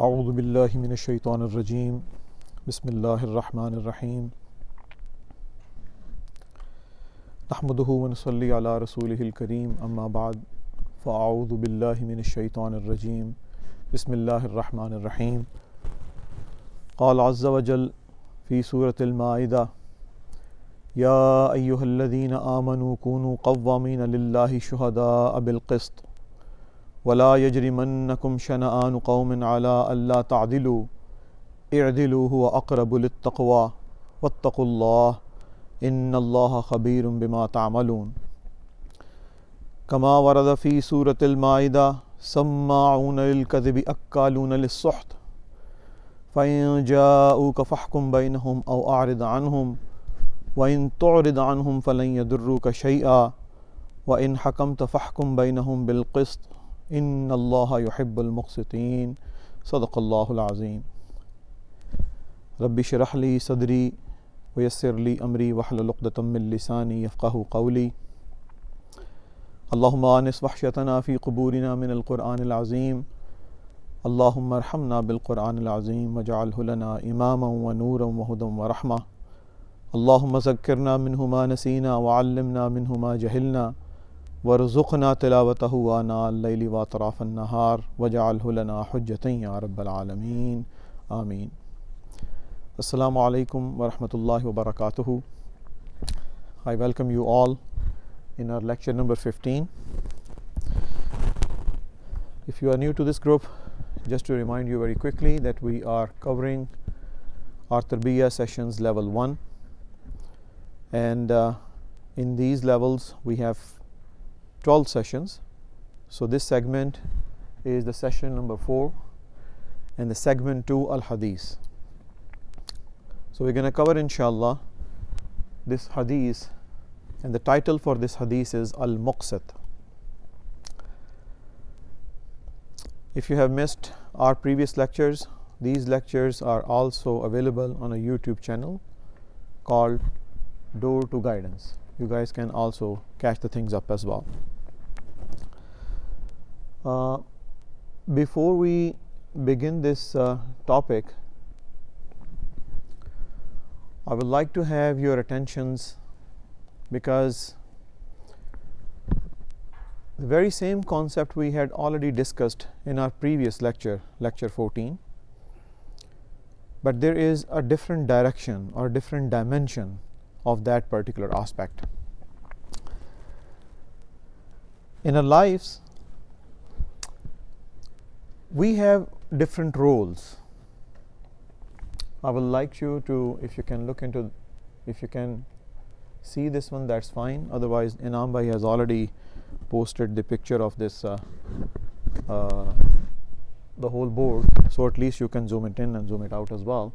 أعوذ بالله من الشيطان الرجيم بسم الله الرحمن الرحيم نحمده ونصلي على رسوله الكريم أما بعد فأعوذ بالله من الشيطان الرجيم بسم الله الرحمن الرحيم قال عز وجل في سورة المائدة يا أيها الذين آمنوا كونوا قوامين لله شهداء بالقسط ولا يجرمنكم شنآن قوم على ألا تعدلوا اعدلوا هو أقرب للتقوى واتقوا الله إن الله خبير بما تعملون كما ورد في سورة المائدة سماعون للكذب أكالون للسحت فإن جاءوك فاحكم بينهم أو أعرض عنهم وإن تعرض عنهم فلن يضروك شيئا وإن حكمت فاحكم بينهم بالقسط إن الله يحب المقسطين صدق الله العظيم رب اشرح لي صدري ويسر لي أمري واحلل عقدة من لساني يفقهوا قولي اللهم آنس وحشتنا في قبورنا من القرآن العظيم اللهم ارحمنا بالقرآن العظيم واجعله لنا إماما ونورا وهدى ورحمة اللهم ذكرنا منه ما نسينا وعلمنا منه ما جهلنا وارزقنا تلاوته آناء الليل وأطراف النهار واجعله لنا حجة يا رب العالمين آمين. Assalamu alaikum wa rahmatullahi wa barakatuhu. I welcome you all in our lecture number 15. If you are new to this group, just to remind you very quickly that we are covering our Tarbiyah sessions level 1, and in these levels we have 12 sessions. So this segment is the session number 4 and the segment 2 al-Hadith. So we're going to cover inshallah this hadith, and the title for this hadith is Al-Muqsit. If you have missed our previous lectures, these lectures are also available on a YouTube channel called Door to Guidance. You guys can also catch the things up as well. Before we begin this topic, I would like to have your attentions, because the very same concept we had already discussed in our previous lecture, lecture 14, but there is a different direction or different dimension of that particular aspect. In our lives, we have different roles. I would like you to, if you can see this one, that's fine. Otherwise, Inam Bhai has already posted the picture of this, the whole board. So at least you can zoom it in and zoom it out as well.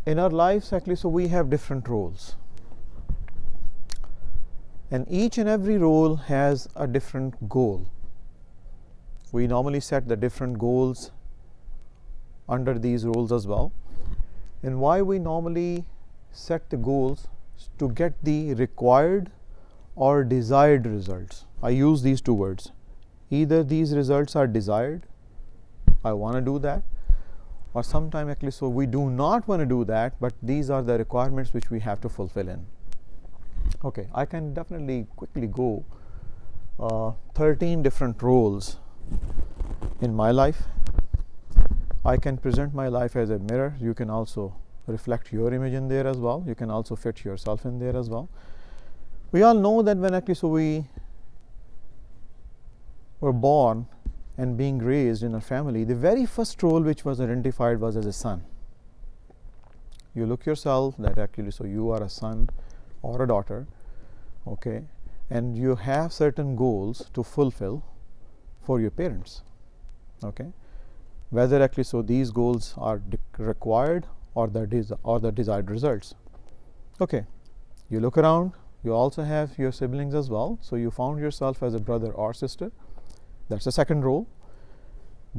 In our lives, actually, so we have different roles. And each and every role has a different goal. We normally set the different goals under these roles as well. And why we normally set the goals to get the required or desired results. I use these two words. Either these results are desired, I want to do that, or sometimes actually so we do not want to do that, but these are the requirements which we have to fulfill in. Okay, I can definitely quickly go 13 different roles in my life. I can present my life as a mirror. You can also reflect your image in there as well. You can also fit yourself in there as well. We all know that when actually so we were born and being raised in a family, the very first role which was identified was as a son. You look yourself that actually so you are a son or a daughter, okay, and you have certain goals to fulfill for your parents, okay, whether actually so these goals are required or the desired results. Okay, you look around, you also have your siblings as well, so you found yourself as a brother or sister. That's the second role.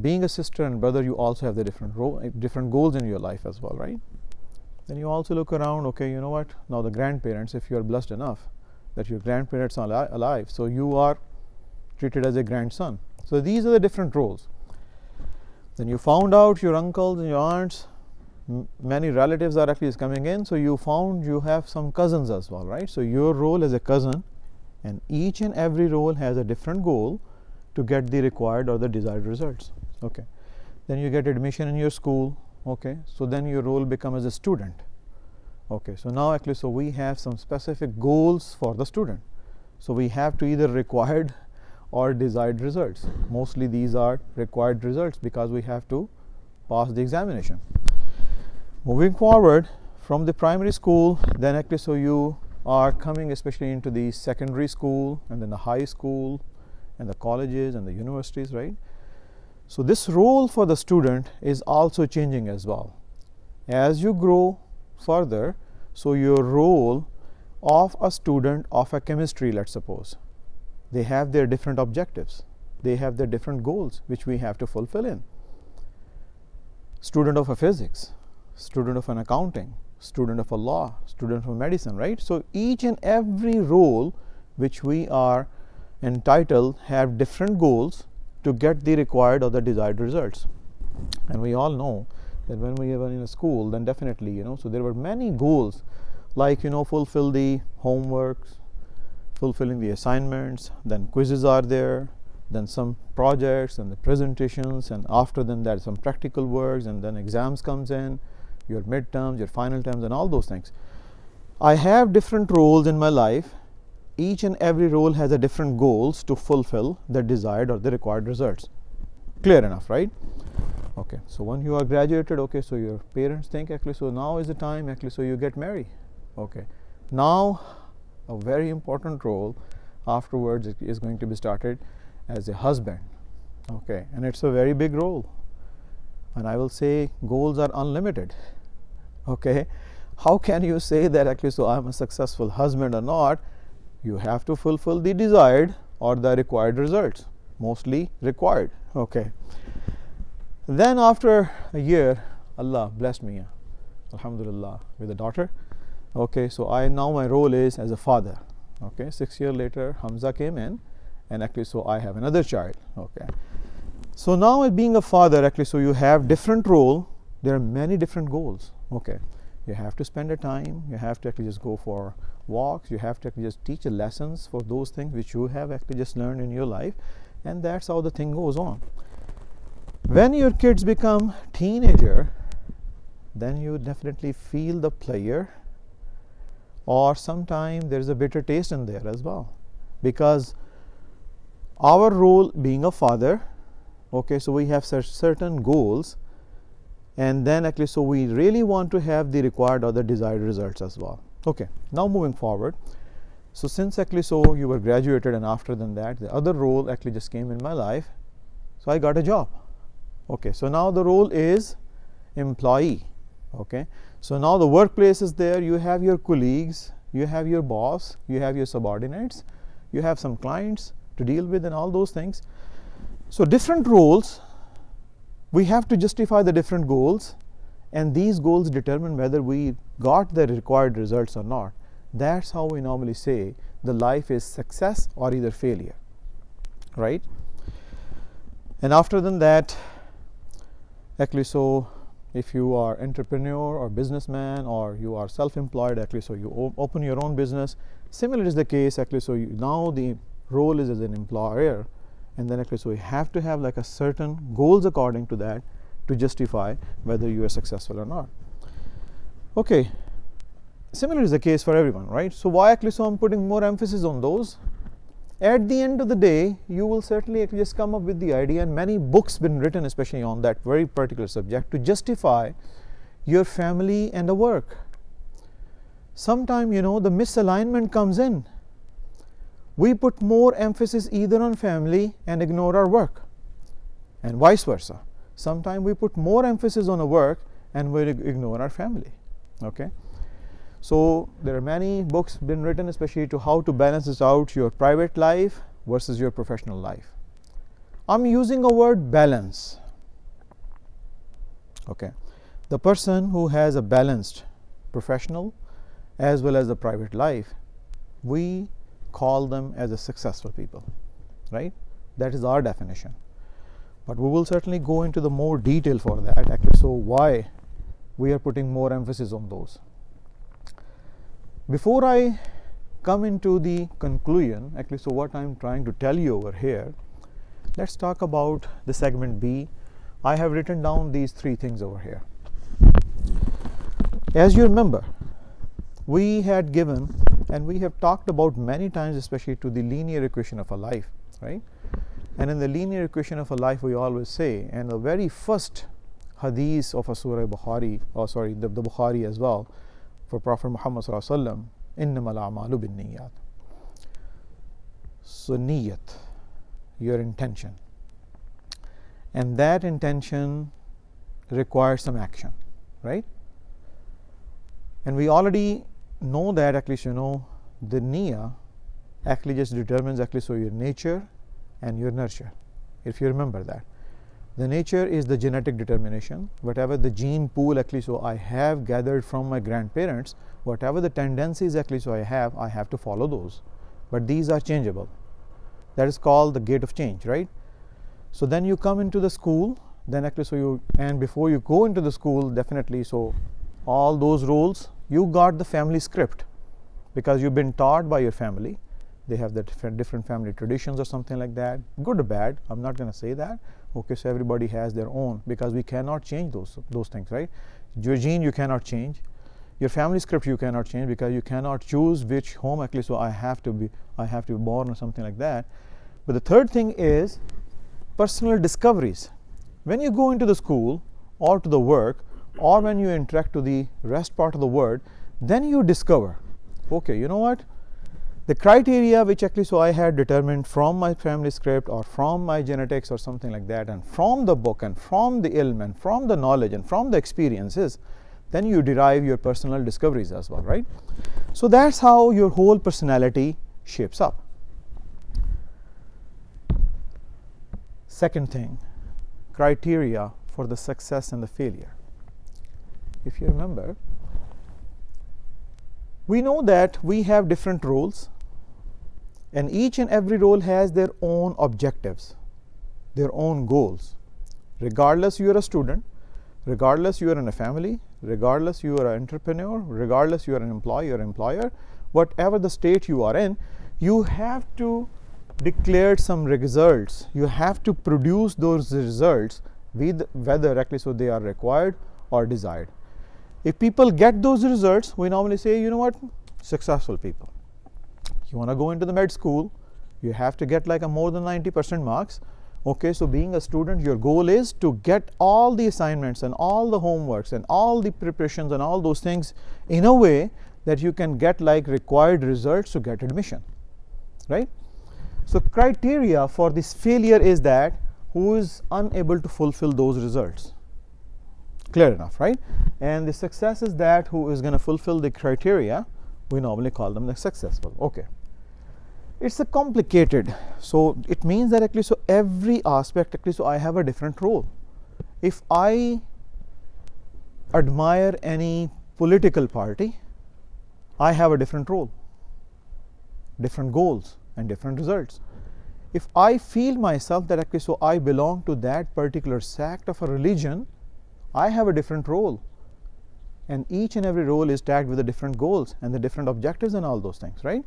Being a sister and brother, you also have the different goals in your life as well, right? Then you also look around, okay, you know what, now the grandparents, if you are blessed enough that your grandparents are alive, so you are treated as a grandson. So these are the different roles. Then you found out your uncles and your aunts, many relatives are actually coming in, so you found you have some cousins as well, right? So your role as a cousin, and each and every role has a different goal to get the required or the desired results. Okay. Then you get admission in your school. Okay. So then your role becomes as a student. Okay. So now actually, so we have some specific goals for the student. So we have to either required or desired results. Mostly these are required results because we have to pass the examination. Moving forward from the primary school, then actually, so you are coming especially into the secondary school and then the high school and the colleges and the universities, right? So this role for the student is also changing as well. As you grow further, so your role of a student of a chemistry, let's suppose, they have their different objectives. They have their different goals which we have to fulfill in. Student of a physics, student of an accounting, student of a law, student of medicine, right? So each and every role which we are entitled have different goals to get the required or the desired results. And we all know that when we were in a school, then definitely, so there were many goals like, fulfill the homeworks, fulfilling the assignments, then quizzes are there, then some projects and the presentations, and after them there are some practical works, and then exams comes in, your midterms, your final terms, and all those things. I have different roles in my life. Each and every role has a different goals to fulfill the desired or the required results. Clear enough, right? Okay, so when you are graduated, okay, so your parents think actually, so now is the time actually, so you get married. Okay, now a very important role afterwards is going to be started as a husband. Okay, and it's a very big role, and I will say goals are unlimited. Okay, how can you say that actually, so I'm a successful husband or not? You have to fulfill the desired or the required results, mostly required. Okay, then after a year, Allah blessed me, alhamdulillah, with a daughter. Okay, so now my role is as a father. Okay, 6 years later Hamza came in, and actually, so I have another child. Okay, so now being a father, actually, so you have different role. There are many different goals. Okay, you have to spend a time, you have to actually just go for walks, you have to actually just teach lessons for those things which you have actually just learned in your life, and that's how the thing goes on. When your kids become teenager, then you definitely feel the pleasure, or sometimes there's a bitter taste in there as well, because our role being a father, okay, so we have certain goals, and then actually, so we really want to have the required or the desired results as well. Okay, now moving forward, so since actually, so you were graduated, and after than that the other role actually just came in my life, so I got a job. Okay, so now the role is employee. Okay, so now the workplace is there, you have your colleagues, you have your boss, you have your subordinates, you have some clients to deal with, and all those things. So different roles, we have to justify the different goals, and these goals determine whether we got the required results or not. That's how we normally say the life is success or either failure, right? And after than that, actually, so if you are entrepreneur or businessman, or you are self-employed, actually, so you open your own business. Similar is the case, actually, so now the role is as an employer, and then actually, so you have to have like a certain goals according to that to justify whether you are successful or not. Okay, similar is the case for everyone, right? So why actually, so I'm putting more emphasis on those. At the end of the day, you will certainly just come up with the idea, and many books been written especially on that very particular subject to justify your family and the work. Sometimes, the misalignment comes in. We put more emphasis either on family and ignore our work, and vice versa. Sometimes we put more emphasis on our work and we ignore our family. Okay, so there are many books been written especially to how to balance this out, your private life versus your professional life. I'm using a word balance. Okay, the person who has a balanced professional as well as the private life, we call them as a successful people, right? That is our definition. But we will certainly go into the more detail for that actually, so why we are putting more emphasis on those. Before I come into the conclusion actually, so what I'm trying to tell you over here, let's talk about the segment B. I have written down these three things over here. As you remember, we had given and we have talked about many times, especially to the linear equation of a life, right? And in the linear equation of a life, we always say, and the very first hadith of a Surah Bukhari, the Bukhari as well, for Prophet Muhammad sallallahu alaihi wasallam, innamal a'malu bin niyyat. So niyyat, your intention, and that intention requires some action, right? And we already know that at least, the niyyah actually just determines actually so your nature and your nurture. If you remember that, the nature is the genetic determination, whatever the gene pool actually so I have gathered from my grandparents, whatever the tendencies actually so I have to follow those, but these are changeable. That is called the gate of change, right? So then you come into the school, then actually so and before you go into the school, definitely so all those roles, you got the family script because you've been taught by your family. They have the different family traditions or something like that, good or bad. I'm not going to say that. Okay, so everybody has their own, because we cannot change those things, right? Your gene you cannot change, your family script you cannot change, because you cannot choose which home actually so I have to be born or something like that. But the third thing is personal discoveries. When you go into the school or to the work or when you interact to the rest part of the world, then you discover, okay, you know what? The criteria which actually so I had determined from my family script or from my genetics or something like that, and from the book and from the ilm and from the knowledge and from the experiences, then you derive your personal discoveries as well, right? So that's how your whole personality shapes up. Second thing, criteria for the success and the failure. If you remember, we know that we have different roles, and each and every role has their own objectives, their own goals. Regardless you are a student, regardless you are in a family, regardless you are an entrepreneur, regardless you are an employee or employer, whatever the state you are in, you have to declare some results. You have to produce those results with whether actually so they are required or desired. If people get those results, we normally say, you know what, successful people. You want to go into the med school, you have to get like a more than 90% marks. Okay, so being a student, your goal is to get all the assignments and all the homeworks and all the preparations and all those things in a way that you can get like required results to get admission, right? So criteria for this failure is that who is unable to fulfill those results. Clear enough, right? And the success is that who is going to fulfill the criteria. We normally call them the successful. Okay. It's a complicated, so it means that actually so every aspect actually so I have a different role. If I admire any political party, I have a different role, different goals and different results. If I feel myself that actually so I belong to that particular sect of a religion, I have a different role, and each and every role is tagged with the different goals and the different objectives and all those things, right?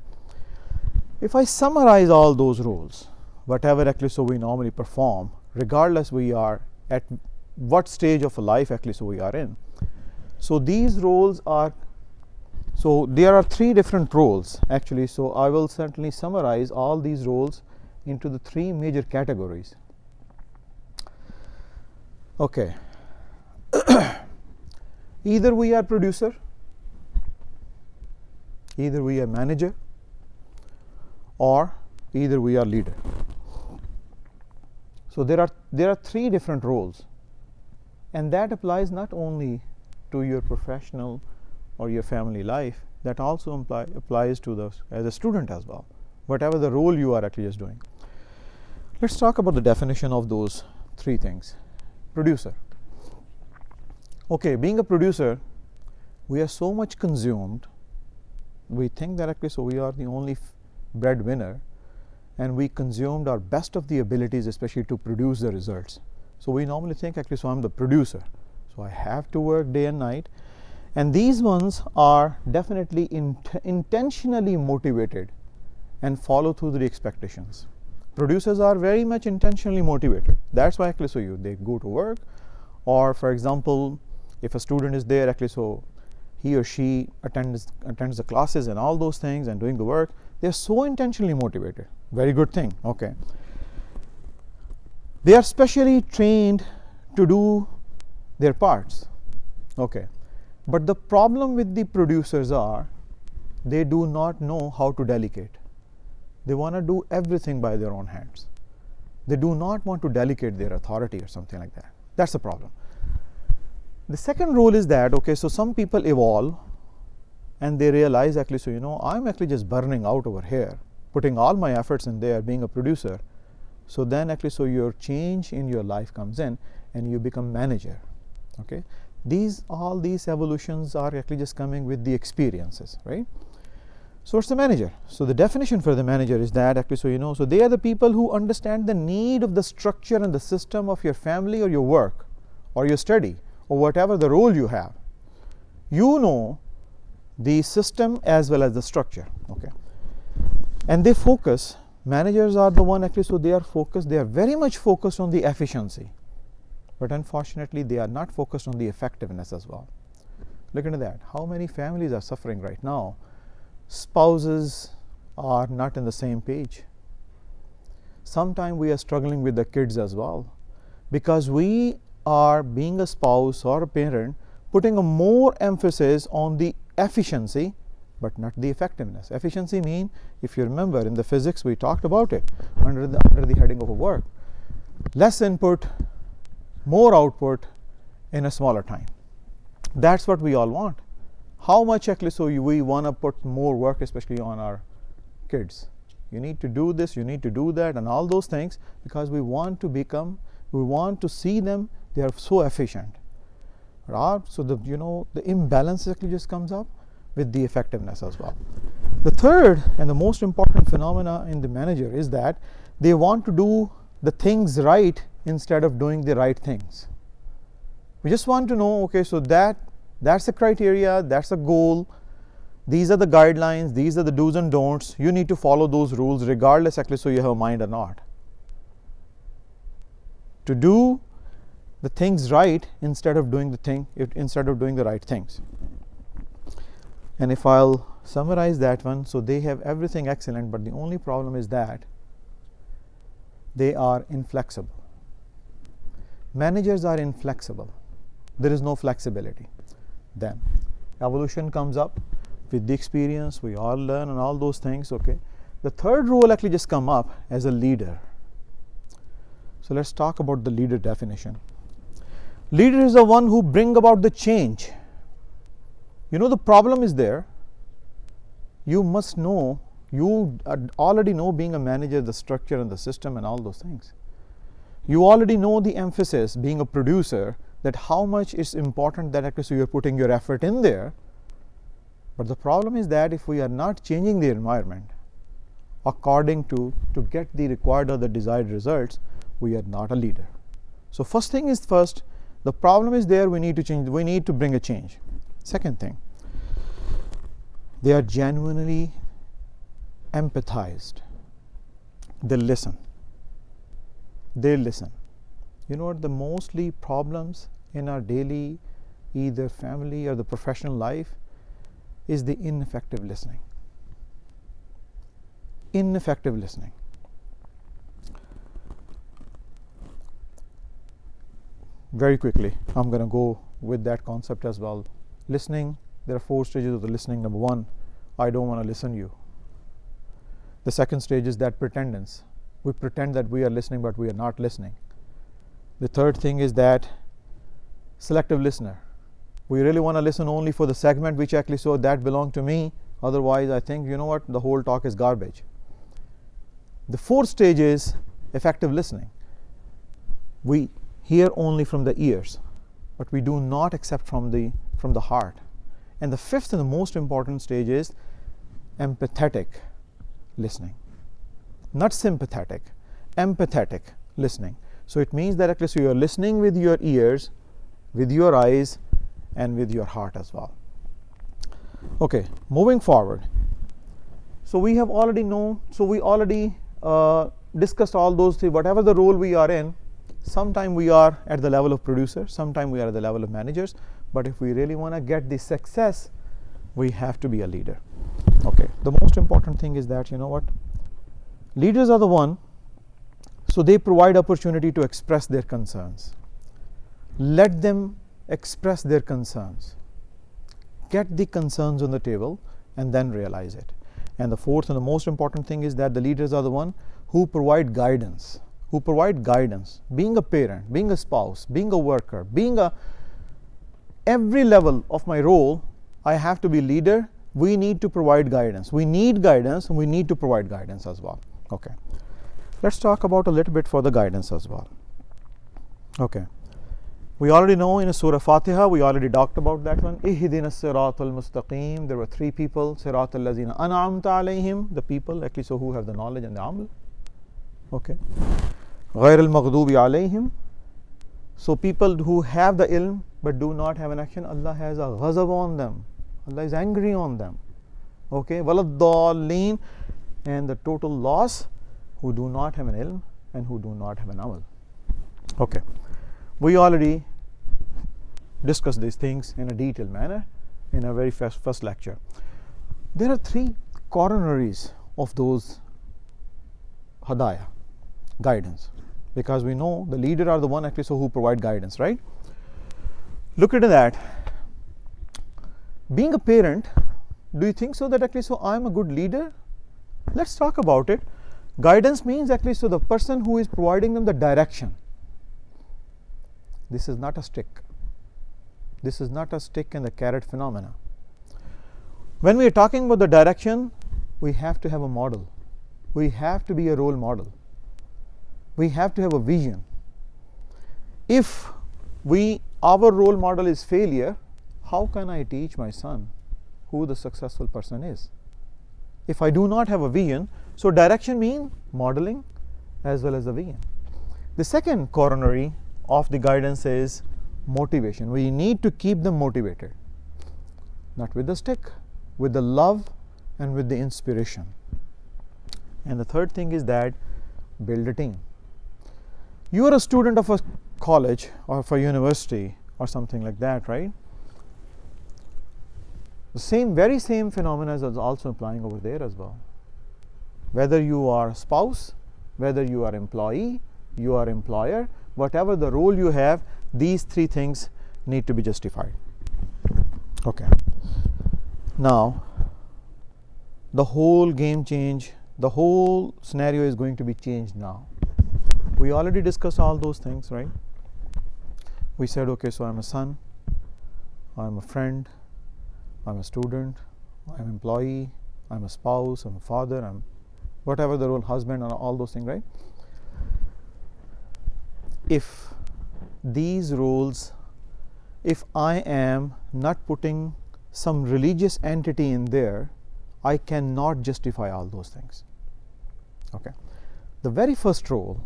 If I summarize all those roles, whatever actually so we normally perform, regardless we are at what stage of life actually so we are in. So these roles are, so there are three different roles actually, so I will certainly summarize all these roles into the three major categories. Okay. Either we are producer, either we are manager, or either we are leader. So there are three different roles, and that applies not only to your professional or your family life, that also applies to as a student as well, whatever the role you are actually just doing. Let's talk about the definition of those three things. Producer. Okay, being a producer, we are so much consumed, we think that actually so we are the only breadwinner, and we consumed our best of the abilities, especially to produce the results. So we normally think actually, so I'm the producer, so I have to work day and night. And these ones are definitely intentionally motivated and follow through the expectations. Producers are very much intentionally motivated. That's why actually, so they go to work, or for example, if a student is there, actually, so he or she attends the classes and all those things and doing the work, they're so intentionally motivated. Very good thing. Okay. They are specially trained to do their parts. Okay. But the problem with the producers are they do not know how to delegate. They want to do everything by their own hands. They do not want to delegate their authority or something like that. That's the problem. The second rule is that, okay, so some people evolve and they realize actually, so I'm actually just burning out over here, putting all my efforts in there, being a producer. So then actually, so your change in your life comes in and you become manager. Okay. All these evolutions are actually just coming with the experiences, right? So what's the manager? So the definition for the manager is that actually, so they are the people who understand the need of the structure and the system of your family or your work or your study or whatever the role you have. You know the system as well as the structure. Okay. And they focus, managers are the one actually, so they are very much focused on the efficiency. But unfortunately, they are not focused on the effectiveness as well. Look into that. How many families are suffering right now? Spouses are not in the same page. Sometimes we are struggling with the kids as well, because we are, being a spouse or a parent, putting a more emphasis on the efficiency but not the effectiveness. Efficiency means, if you remember in the physics we talked about it under the heading of a work, less input, more output in a smaller time. That's what we all want. How much actually, so we want to put more work, especially on our kids. You need to do this, you need to do that, and all those things, because we want to see them, they are so efficient. So the imbalance actually just comes up with the effectiveness as well. The third and the most important phenomena in the manager is that they want to do the things right instead of doing the right things. We just want to know, okay, so that's the criteria, that's the goal, these are the guidelines, these are the do's and don'ts. You need to follow those rules regardless actually, so you have a mind or not. To do the things right instead of doing the right things. And if I'll summarize that one, so they have everything excellent, but the only problem is that they are inflexible. Managers are inflexible. There is no flexibility. Then evolution comes up with the experience, we all learn and all those things. Okay. The third role actually just come up as a leader. So let's talk about the leader definition. Leader is the one who bring about the change. The problem is there. You must know, you already know, being a manager, the structure and the system and all those things. You already know the emphasis, being a producer, that how much is important that actually, so you're putting your effort in there. But the problem is that if we are not changing the environment according to get the required or the desired results, we are not a leader. So first thing is first, the problem is there, we need to change, we need to bring a change. Second thing, they are genuinely empathized. They listen. You know what, the mostly problems in our daily either family or the professional life is the ineffective listening. Ineffective listening. Very quickly, I'm going to go with that concept as well. Listening, there are 4 stages of the listening. Number 1, I don't want to listen to you. The second stage is that pretendance. We pretend that we are listening, but we are not listening. The third thing is that selective listener. We really want to listen only for the segment which actually so that belong to me. Otherwise, I think, you know what, the whole talk is garbage. The fourth stage is effective listening. We hear only from the ears, but we do not accept from the heart. And the fifth and the most important stage is empathetic listening. Not sympathetic, empathetic listening. So it means that actually, so you are listening with your ears, with your eyes, and with your heart as well. Okay, moving forward. So we have already known, so we already discussed all those three. Whatever the role we are in, sometime we are at the level of producer, sometime we are at the level of managers. But if we really want to get the success, we have to be a leader. Okay, the most important thing is that, you know what, leaders are the one, so they provide opportunity to express their concerns. Let them express their concerns. Get the concerns on the table and then realize it. And the fourth and the most important thing is that the leaders are the one who provide guidance. Who provide guidance. Being a parent, being a spouse, being a worker, being a every level of my role, I have to be leader. We need to provide guidance. We need guidance, and we need to provide guidance as well. Okay. Let's talk about a little bit for the guidance as well. Okay. We already know in Surah Fatiha, we already talked about that one. Ihdina siratal mustaqim. There were three people. Siratal lazina an'amta alayhim, the people actually so who have the knowledge and the amal. Okay. Ghayr al maghdubi alayhim. So people who have the ilm but do not have an action, Allah has a ghazab on them. Allah is angry on them. Okay. Waladdallin, and the total loss who do not have an ilm and who do not have an amal. Okay. We already discussed these things in a detailed manner in our very first lecture. There are three coronaries of those hadaya, guidance, because we know the leader are the one actually so who provide guidance, right? Look at that. Being a parent, do you think so that actually so I am a good leader? Let's talk about it. Guidance means actually so the person who is providing them the direction. This is not a stick. This is not a stick and the carrot phenomena. When we are talking about the direction, we have to have a model. We have to be a role model. We have to have a vision. If our role model is failure, how can I teach my son who the successful person is? If I do not have a vision, so direction means modeling as well as the vision. The second coronary of the guidance is motivation. We need to keep them motivated, not with the stick, with the love and with the inspiration. And the third thing is that build a team. You are a student of a college or of a university or something like that, right? The very same phenomena is also applying over there as well. Whether you are a spouse, whether you are employee, you are employer, whatever the role you have, these three things need to be justified. Okay. Now, the whole game change, the whole scenario is going to be changed now. We already discussed all those things, right? We said, okay, so I'm a son, I'm a friend, I'm a student, I'm an employee, I'm a spouse, I'm a father, I'm whatever the role, husband, and all those things, right? If these roles, if I am not putting some religious entity in there, I cannot justify all those things. Okay. The very first role,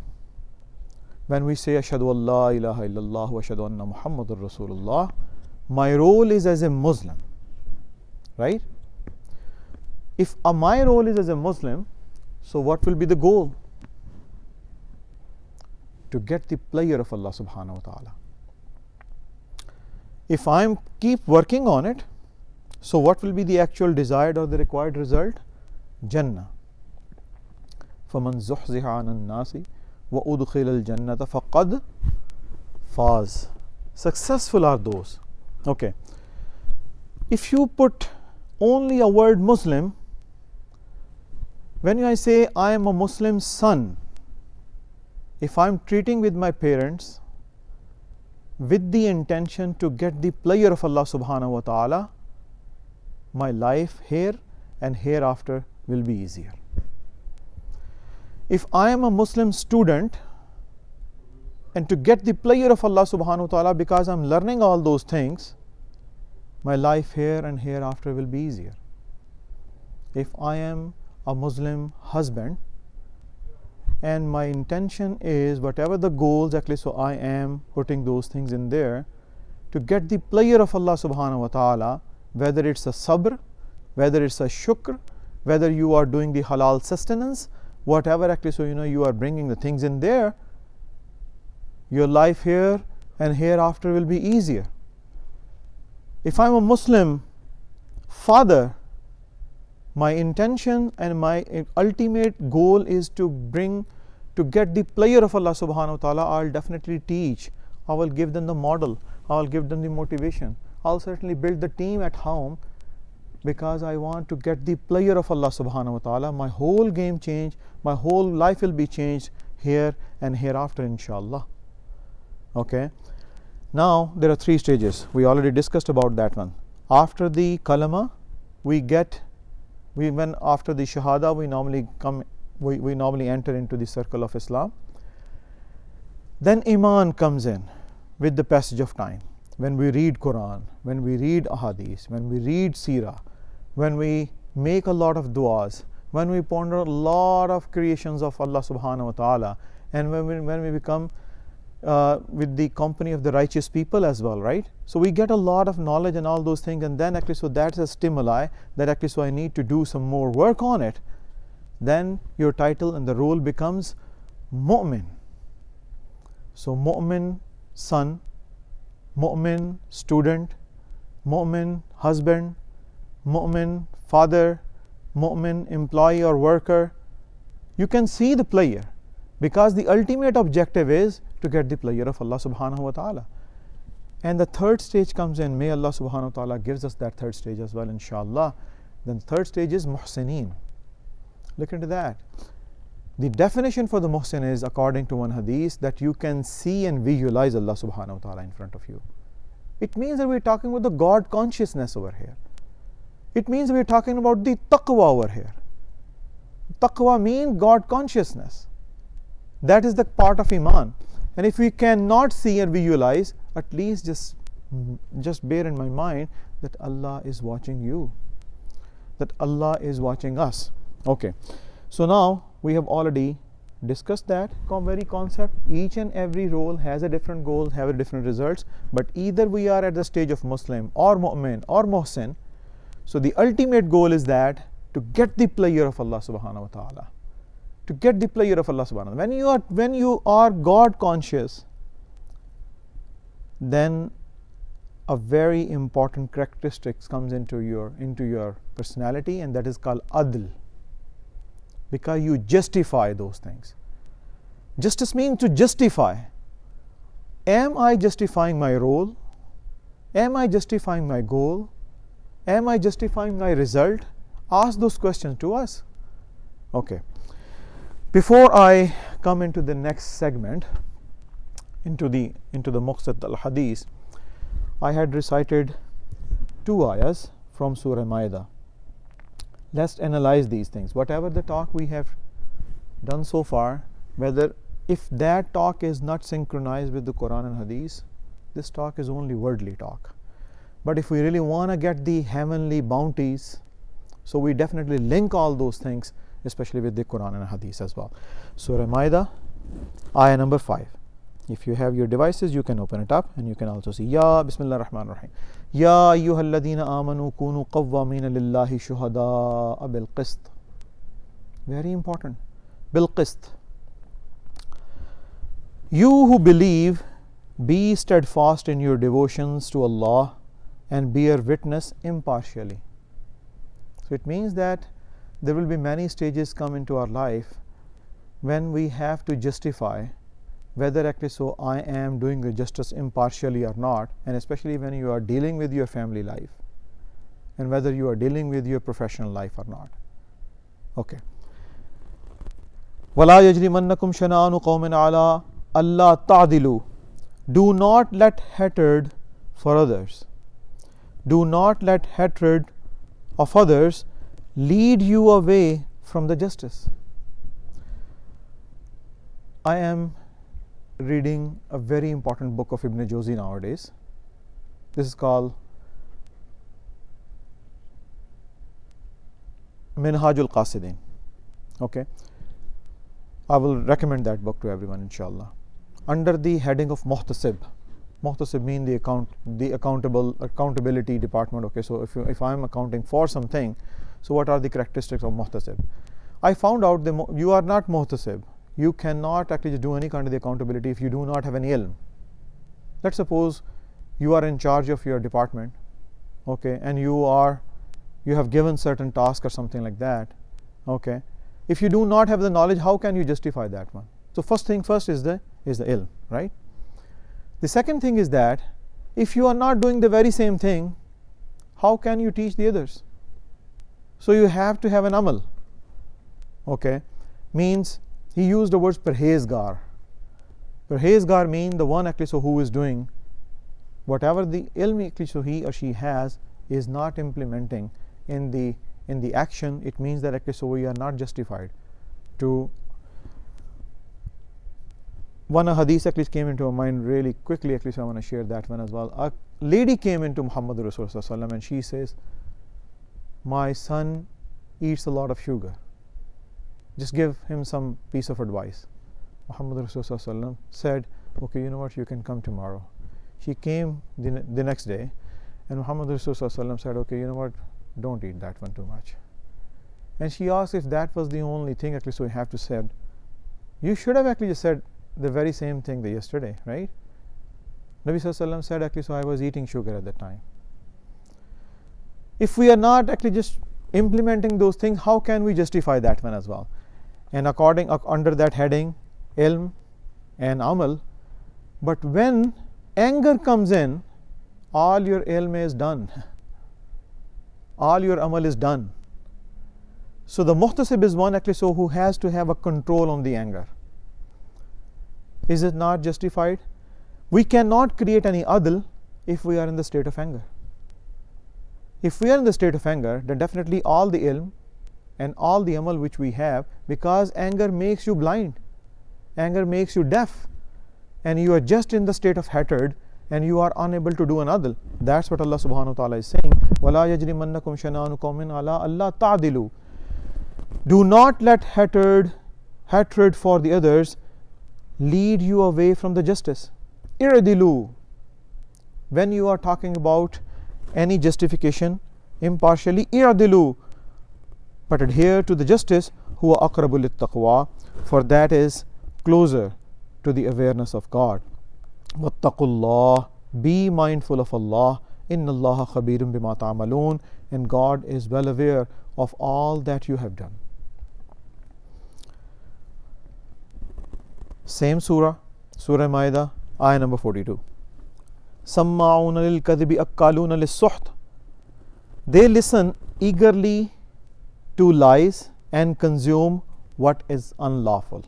when we say Ashhadu an la ilaha illallah wa ashhadu anna Muhammadur Rasulullah, my role is as a Muslim, right? If my role is as a Muslim, so what will be the goal? To get the pleasure of Allah subhanahu wa ta'ala. If I keep working on it, so what will be the actual desired or the required result? Jannah. فَمَنْ زُحْزِحَ عَنَ النَّاسِ وَأُدْخِلَ الْجَنَّةَ فَقَدْ فَازَ. Successful are those. Okay. If you put only a word Muslim, when I say I am a Muslim son, if I am treating with my parents with the intention to get the pleasure of Allah subhanahu wa ta'ala, my life here and hereafter will be easier. If I am a Muslim student and to get the pleasure of Allah subhanahu wa ta'ala because I am learning all those things, my life here and hereafter will be easier. If I am a Muslim husband and my intention is whatever the goals actually, so I am putting those things in there to get the pleasure of Allah subhanahu wa ta'ala, whether it's a sabr, whether it's a shukr, whether you are doing the halal sustenance, whatever actually, so you are bringing the things in there, your life here and hereafter will be easier. If I'm a Muslim father, my intention and my ultimate goal is to get the pleasure of Allah subhanahu wa ta'ala, I'll definitely teach. I will give them the model. I will give them the motivation. I'll certainly build the team at home because I want to get the pleasure of Allah subhanahu wa ta'ala. My whole game change, my whole life will be changed here and hereafter, inshallah. Okay. Now there are 3 stages. We already discussed about that one. After the kalama, after the shahada, we normally enter into the circle of Islam. Then iman comes in with the passage of time. When we read Quran, when we read ahadith, when we read seerah, when we make a lot of du'as, when we ponder a lot of creations of Allah subhanahu wa ta'ala, and when we become with the company of the righteous people as well, right? So we get a lot of knowledge and all those things, and then actually, so that's a stimuli that actually, so I need to do some more work on it. Then your title and the role becomes mu'min. So mu'min son, mu'min student, mu'min husband, mu'min father, mu'min employee or worker. You can see the player, because the ultimate objective is to get the pleasure of Allah subhanahu wa ta'ala. And the 3rd stage comes in. May Allah subhanahu wa ta'ala gives us that 3rd stage as well, inshallah. Then the 3rd stage is muhsineen. Look into that. The definition for the muhsin is, according to one hadith, that you can see and visualize Allah subhanahu wa ta'ala in front of you. It means that we're talking about the God consciousness over here. It means we're talking about the taqwa over here. Taqwa means God consciousness. That is the part of iman. And if we cannot see and visualize, at least just bear in my mind that Allah is watching you, that Allah is watching us. Okay, so now we have already discussed that very concept. Each and every role has a different goal, have a different results, but either we are at the stage of Muslim or mu'min or muhsin. So the ultimate goal is that to get the pleasure of Allah subhanahu wa ta'ala. To get the pleasure of Allah subhanahu wa ta'ala. When you are God conscious, then a very important characteristic comes into your personality, and that is called adl. Because you justify those things. Justice means to justify. Am I justifying my role? Am I justifying my goal? Am I justifying my result? Ask those questions to us. Okay. Before I come into the next segment, into the Muqsad al-Hadith, I had recited 2 ayahs from Surah Ma'idah. Let's analyze these things. Whatever the talk we have done so far, if that talk is not synchronized with the Quran and Hadith, this talk is only worldly talk. But if we really want to get the heavenly bounties, so we definitely link all those things, especially with the Quran and Hadith as well. Surah Ma'idah, ayah number 5. If you have your devices, you can open it up and you can also see. Ya Bismillah ar-Rahman ar-Rahim. Ya ayyuhalladhina amanu kunu qawwamina lillahi shuhada'a bil qist. Very important. Bil qist. You who believe, be steadfast in your devotions to Allah and bear witness impartially. So it means that there will be many stages come into our life when we have to justify whether actually so I am doing the justice impartially or not, and especially when you are dealing with your family life and whether you are dealing with your professional life or not. Okay. وَلَا يَجْرِمَنَّكُمْ شَنَآنُ قَوْمٍ عَلَىٰ أَلَّا تَعْدِلُوا. Do not let hatred for others. Do not let hatred of others lead you away from the justice. I am reading a very important book of Ibn Jawzi nowadays. This is called Minhajul Qasidin. Okay. I will recommend that book to everyone, inshallah. Under the heading of Muhtasib. Muhtasib means the accountability department. Okay, so if I am accounting for something, so what are the characteristics of Muhtasib? I found out that you are not Muhtasib. You cannot actually do any kind of the accountability if you do not have any ilm. Let's suppose you are in charge of your department, okay, and you have given certain task or something like that, okay. If you do not have the knowledge, how can you justify that one? So first thing first is the ilm, right? The second thing is that if you are not doing the very same thing, how can you teach the others? So you have to have an amal, okay. Means he used the words parhezgar. Parhezgar means the one actually so who is doing whatever the ilm actually so he or she has is not implementing in the action. It means that actually so we are not justified to. One hadith actually came into my mind really quickly, actually, so I want to share that one as well. A lady came into Muhammad Rasulullah and she says, my son eats a lot of sugar. Just give him some piece of advice. Muhammad Rasulullah said, okay, you know what, you can come tomorrow. She came the next day, and Muhammad Rasulullah said, okay, you know what, don't eat that one too much. And she asked if that was the only thing actually so you have to said. You should have actually just said the very same thing the yesterday, right? Nabi Sallallahu said actually so I was eating sugar at that time. If we are not actually just implementing those things, how can we justify that one as well? And under that heading, ilm and amal. But when anger comes in, all your ilm is done. All your amal is done. So the muhtasib is one actually so who has to have a control on the anger. Is it not justified? We cannot create any adl if we are in the state of anger. If we are in the state of anger, then definitely all the ilm and all the amal which we have, because anger makes you blind, anger makes you deaf, and you are just in the state of hatred and you are unable to do an adl. That's what Allah subhanahu wa ta'ala is saying. وَلَا يَجْرِمَنَّكُمْ شَنَآنُ قَوْمٍ عَلَىٰ أَلَّا تَعْدِلُوا. Do not let hatred for the others lead you away from the justice. I'dilu. When you are talking about any justification impartially, i'dilu, but adhere to the justice, huwa aqrabu lit-taqwa, for that is closer to the awareness of God. Wattaqullah, be mindful of Allah. Inna Allaha khabirun bima ta'malun, and God is well aware of all that you have done. Same surah, Surah Ma'idah, ayah number 42. Samma'una lil kadhibi akkaluna lis suht. They listen eagerly to lies and consume what is unlawful.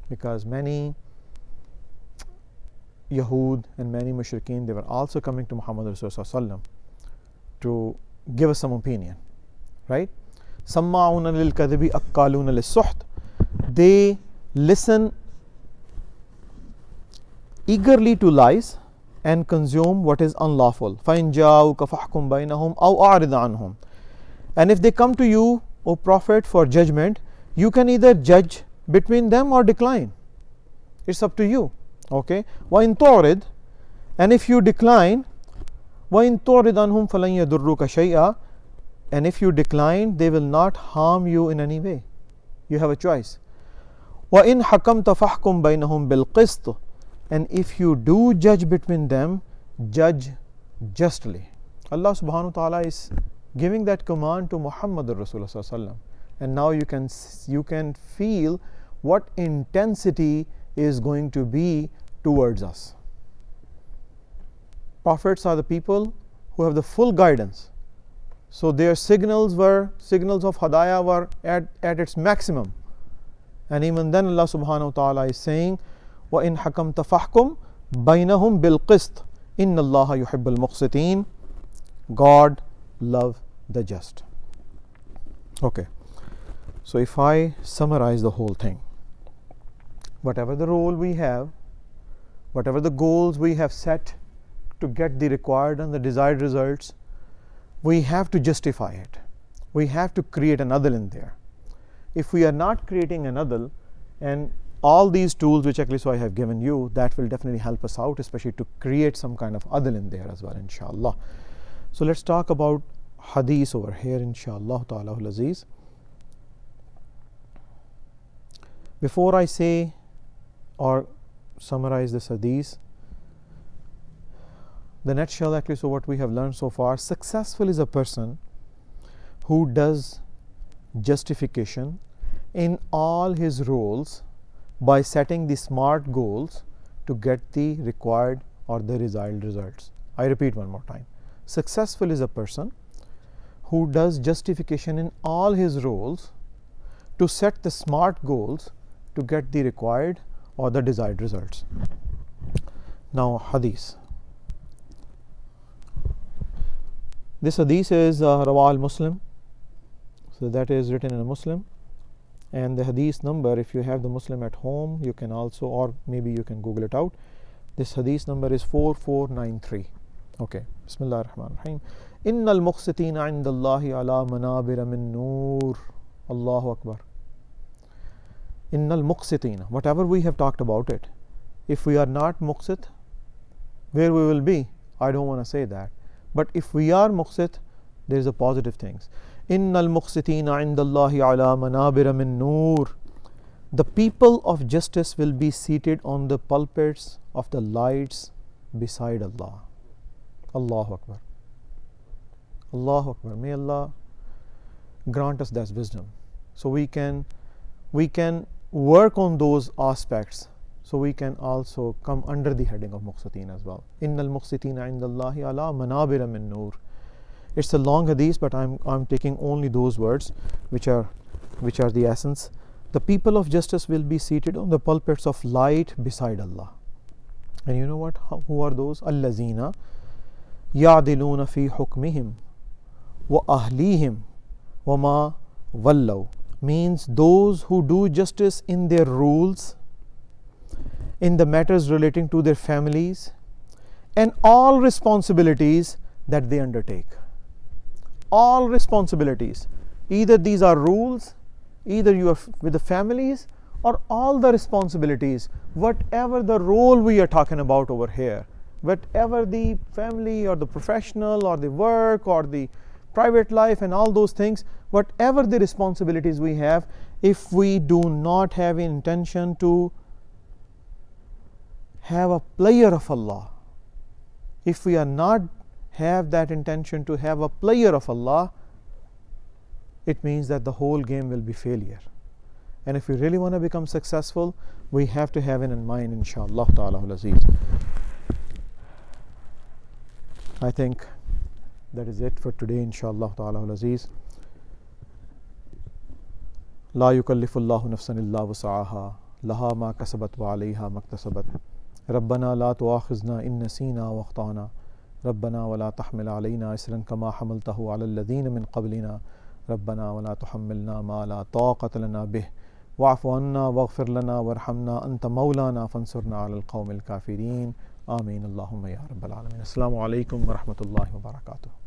Because many Yahud and many Mushrikeen, they were also coming to Muhammad Rasulullah to give us some opinion, right? Samma'una lil kadhibi akkaluna lis suht. They listen eagerly to lies and consume what is unlawful. فَإِنْ جَاءُوكَ فَاحْكُمْ بَيْنَهُمْ أَوْ أَعْرِضْ عَنْهُمْ. And if they come to you, O Prophet, for judgment, you can either judge between them or decline. It's up to you. Okay? وَإِنْ تُعْرِضْ. And if you decline, وَإِنْ تُعْرِضْ عَنْهُمْ فَلَنْ يَضُرُّكَ شَيْئًا. And if you decline, they will not harm you in any way. You have a choice. وَإِنْ حَكَمْتَ فَاحْكُمْ بَيْنَهُمْ بِالْقِسْطِ. And if you do judge between them, judge justly. Allah subhanahu wa ta'ala is giving that command to Muhammad Rasulullah, and now you can feel what intensity is going to be towards us. Prophets are the people who have the full guidance, so their signals of Hadayah were at its maximum, and even then Allah subhanahu wa ta'ala is saying, وَإِنْ حَكَمْتَ فَاحْكُمْ بَيْنَهُمْ بِالْقِسْطِ إِنَّ اللَّهَ يُحِبُّ الْمُقْسِطِينَ. God loves the just. Okay, so if I summarize the whole thing, whatever the role we have, whatever the goals we have set to get the required and the desired results, we have to justify it. We have to create an adl in there. If we are not creating an adl, And all these tools which actually so I have given you, that will definitely help us out, especially to create some kind of adl in there as well, inshallah. So let's talk about hadith over here, inshallah ta'ala aziz. Before I say or summarize this hadith, the nutshell actually, so what we have learned so far, successful is a person who does justification in all his roles by setting the smart goals to get the required or the desired results. I repeat one more time. Successful is a person who does justification in all his roles to set the smart goals to get the required or the desired results. Now, hadith. This hadith is Rawah al-Muslim. So that is written in a Muslim. And the hadith number, if you have the Muslim at home, you can also, or maybe you can Google it out. This hadith number is 4493. Okay. Bismillah ar-Rahman ar-Rahim. Inna al-muqsitina inda Allahi ala manabira min noor. Allahu Akbar. Inna al-muqsitina. Whatever we have talked about it. If we are not muqsit, where we will be? I don't want to say that. But if we are muqsit, there is a positive things. Inna al-muqsitina inda Allahi ala manabira min noor. The people of justice will be seated on the pulpits of the lights beside Allah. Allahu Akbar. Allahu Akbar. May Allah grant us that wisdom, so we can work on those aspects, so we can also come under the heading of muqsitin as well. Innal muqsitina inda Allahi ala manabira min noor. It's a long hadith, but I'm taking only those words which are the essence. The people of justice will be seated on the pulpits of light beside Allah. And you know what? Who are those? Allazina ya'diluna fi hukmihim wa ahlihim wa ma wallaw. Means those who do justice in their rules, in the matters relating to their families, and all responsibilities that they undertake. All responsibilities. Either these are rules, either you are with the families, or all the responsibilities, whatever the role we are talking about over here, whatever the family or the professional or the work or the private life and all those things, whatever the responsibilities we have, if we do not have intention to have a player of Allah, if we are not have that intention to have a player of Allah, it means that the whole game will be failure. And if we really want to become successful, we have to have it in mind, inshallah ta'ala al-aziz. I think that is it for today, inshallah ta'ala al-aziz. La yukallifu Allahu nafsan illa wus'aha, laha ma kasabat wa alayha maktasabat. Rabbana la tu'akhizna in nasina wa akhtana. ربنا ولا تحمل علينا إسرا كما حملته على الذين من قبلنا ربنا ولا تحملنا ما لا طاقة لنا به واعف عنا واغفر لنا وارحمنا أنت مولانا فانصرنا على القوم الكافرين آمين اللهم يا رب العالمين. السلام عليكم ورحمة الله وبركاته.